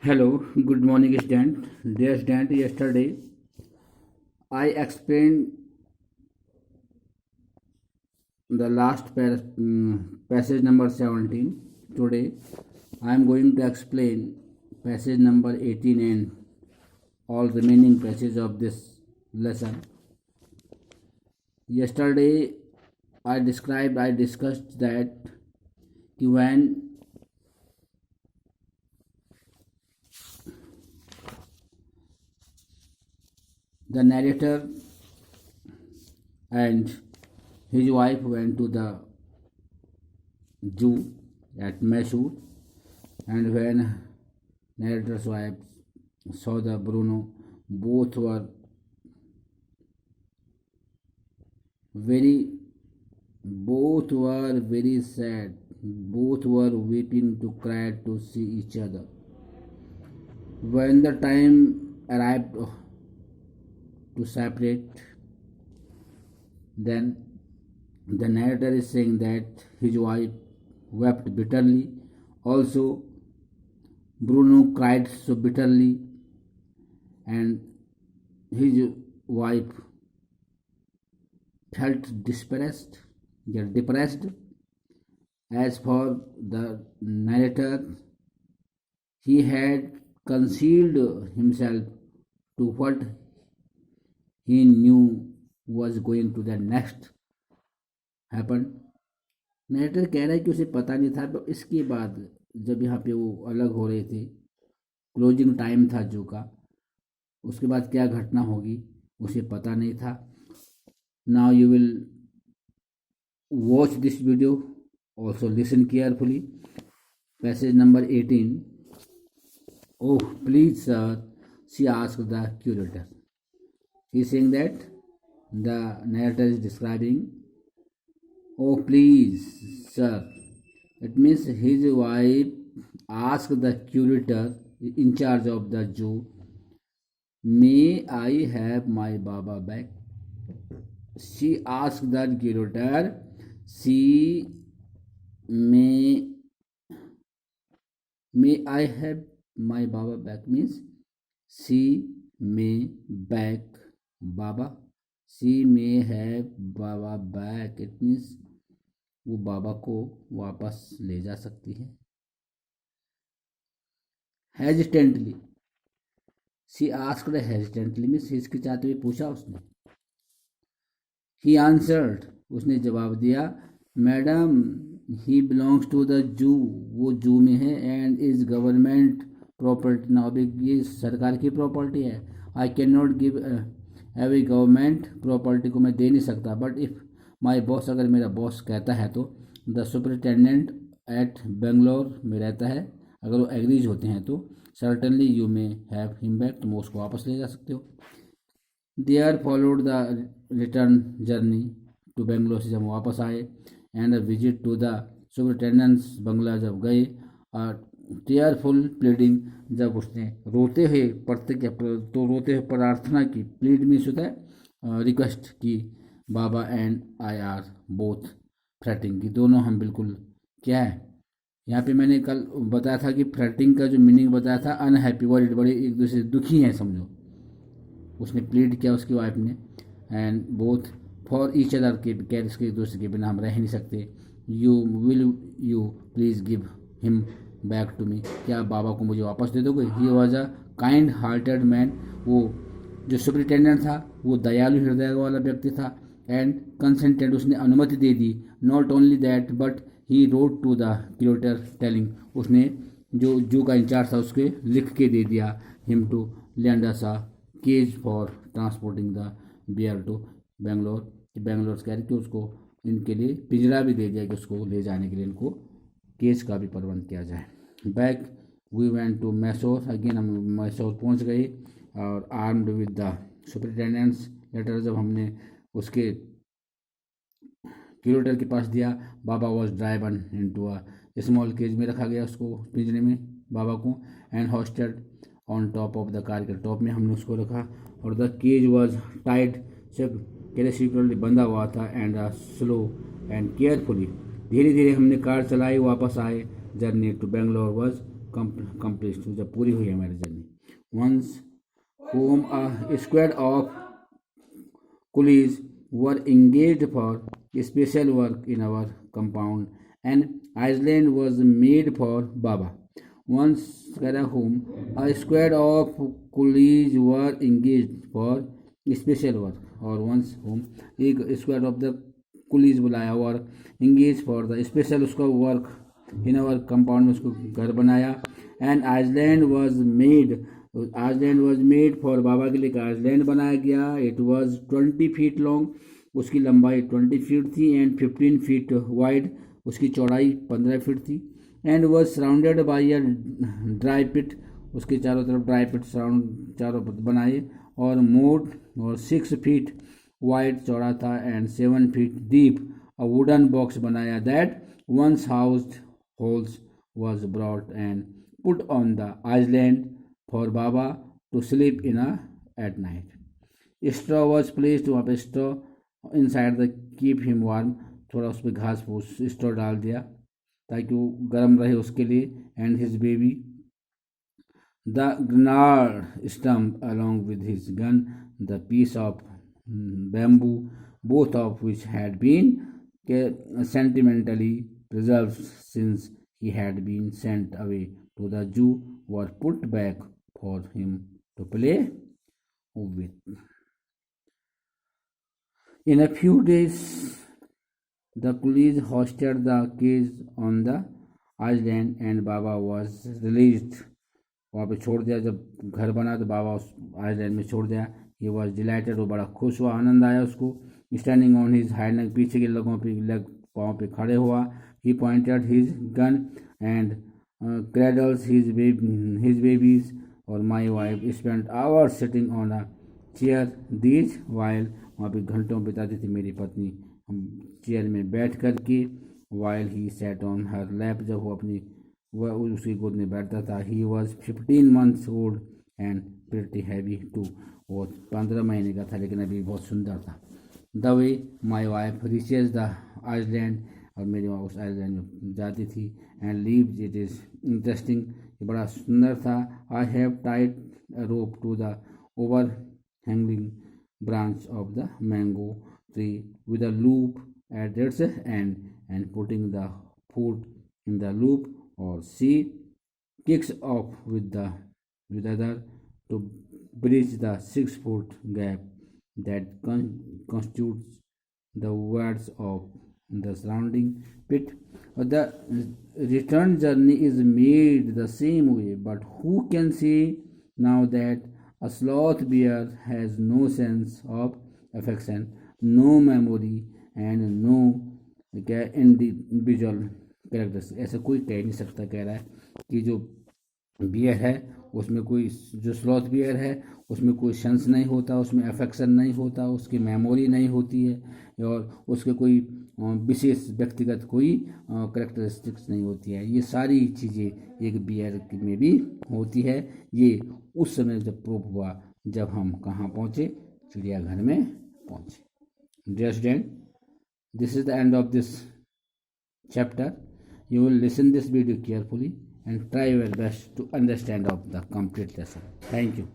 Hello, good morning, student. Dear student, yesterday I explained the last passage number 17. Today I am going to explain passage number 18 and all remaining passages of this lesson. Yesterday I discussed that when the narrator and his wife went to the zoo at Mysore, and when narrator's wife saw the Bruno, very both were very sad. Both were weeping to cry to see each other. When the time arrived to separate, then the narrator is saying that his wife wept bitterly. Also, Bruno cried so bitterly, and his wife felt depressed. As for the narrator, he had concealed himself to what he knew was going to the next happen. Narrator कह रहा है कि उसे पता नहीं था, तो इसके बाद जब यहाँ पे वो अलग हो रहे थे, क्लोजिंग टाइम था जू का, उसके बाद क्या घटना होगी उसे पता नहीं था. Now you will watch this video, also listen carefully. Passage number 18. Oh please sir, she asked the curator. He is saying that the narrator is describing, oh please sir, it means his wife asked the curator in charge of the zoo, may I have my Baba back? She asked the curator, she may I have my Baba back means she may back Baba. She may have Baba back. It means वो बाबा को वापस ले जा सकती है. Hesitantly, she asked hesitantly means हिचकिचाते हुए पूछा उसने. He answered, उसने जवाब दिया, madam he belongs to the zoo, वो जू में है, and is government property. Now ये सरकार की प्रॉपर्टी है. I cannot give every government property को मैं दे नहीं सकता. बट इफ़ माई बॉस, अगर मेरा बॉस कहता है तो, द सुपरिटेंडेंट एट बेंगलोर में रहता है, अगर वो एग्रीज होते हैं तो certainly you may have him back, तुम उसको वापस ले जा सकते हो. There followed the return journey to Bangalore. से जब वापस आए, and a visit to the superintendent's bungalow जब गए, और टीयरफुल प्लीडिंग, जब उसने रोते हुए रोते हुए प्रार्थना की. प्लीड मीन्स होता है रिक्वेस्ट की. Baba and I are both fretting की, दोनों हम बिल्कुल क्या है. यहाँ पे मैंने कल बताया था कि फ्रेटिंग का जो मीनिंग बताया था, अनहैप्पी, वर्ल्ड, बड़े एक दूसरे से दुखी हैं समझो. उसने प्लीड किया उसकी वाइफ ने, and both for each other के कह, इसके एक दूसरे के बिना हम रह नहीं सकते. You please give him back to me, क्या बाबा को मुझे वापस दे दोगे. He was a kind hearted man, वो जो सुपरिटेंडेंट था वो दयालु हृदय वाला व्यक्ति था. एंड कंसेंटेड, उसने अनुमति दे दी. Not only that but he wrote to the curator telling, उसने जो जू का इंचार्ज था उसके लिख के दे दिया, him to land us a cage for transporting the bear to Bangalore. Bangalore कह रहे कि उसको इनके लिए पिंजरा भी दे दिया कि उसको ले जाने के लिए इनको केस का भी प्रबंध किया जाए. Back we went to Mysore. Again हम मैसूर पहुंच गए, और armed with the superintendent's letter जब हमने उसके क्यूरेटर के पास दिया, Baba was driven into a small cage में रखा गया उसको, पिंजरे में बाबा को, and hoisted on top of the car के टॉप में हमने उसको रखा. और the cage was tied, securely बंधा हुआ था. एंड स्लो एंड केयरफुली, धीरे धीरे हमने कार चलाई, वापस आए. Journey to Bangalore was complete, जब पूरी हुई हमारी journey. Once whom a squad of coolies were engaged for special work in our compound, and Iceland was made for Baba. Once whom a squad of coolies were engaged for special work, और once whom एक squad of the coolies बुलाया और engage for the special उसका work in our compound में उसको घर बनाया. And island was made for Baba के लिए एक आइसलैंड बनाया गया. इट वाज 20 फीट लॉन्ग, उसकी लंबाई 20 फीट थी, एंड 15 फीट वाइड, उसकी चौड़ाई 15 फीट थी. And was surrounded by a dry pit, उसके चारों तरफ ड्राई पिट सराउंड चारों बनाए, और मोड और 6 फीट वाइड चौड़ा था, and 7 feet deep a wooden box बनाया. That once housed holes was brought and put on the island for Baba to sleep in at night. Straw was placed, वहाँ पे straw inside the keep him warm, थोड़ा उस पर घास फूस straw डाल दिया ताकि वो गर्म रहे उसके लिए. And his baby, the grenade stump along with his gun, the piece of bamboo, both of which had been sentimentally preserved since he had been sent away to the zoo, were put back for him to play with. In a few days, the coolies hoisted the cage on the island and Baba was released. वहाँ पे छोड़ दिया, जब घर बना तो बाबा उस island में छोड़ दिया. ही वॉज डिलाइटेड, वो बड़ा खुश हुआ, आनंद आया उसको. Standing on his hind leg, पीछे के लगों पे लेग पाँव पे खड़े हुआ. He pointed his gun and cradles his babies, और my wife spend hours sitting on a chair these while, वहाँ पे घंटों बिताती थी मेरी पत्नी चेयर में बैठ कर के. While he sat on her lap, जब वो अपनी वह उसकी गोद में बैठता था. He was 15 months old and pretty heavy too, वो 15 महीने का था लेकिन अभी बहुत सुंदर था. The way my wife reaches the island, और मेरी वहाँ उस आइसलैंड में जाती थी. And leaves, it is interesting, ये बड़ा सुंदर था. I have tied rope to the overhanging branch of the mango tree with a loop at its end, and putting the foot in the loop, or she kicks off with other to bridge the 6-foot gap that constitutes the words of the surrounding pit. The return journey is made the same way, but who can say now that a sloth bear has no sense of affection, no memory, and no individual characters. ऐसा कोई कह नहीं सकता, कह रहा है कि जो बियर है उसमें कोई, जो स्लॉथ बियर है उसमें कोई सेंस नहीं होता, उसमें अफेक्शन नहीं होता, उसकी मेमोरी नहीं होती है, और उसके कोई विशेष व्यक्तिगत कोई करेक्टरिस्टिक्स नहीं होती है. ये सारी चीज़ें एक बियर में भी होती है. ये उस समय जब प्रूफ हुआ जब हम कहाँ पहुँचे, चिड़ियाघर में पहुँचे. Dear student, this is the end of this chapter. You will listen this video carefully and try your best to understand of the complete lesson. Thank you.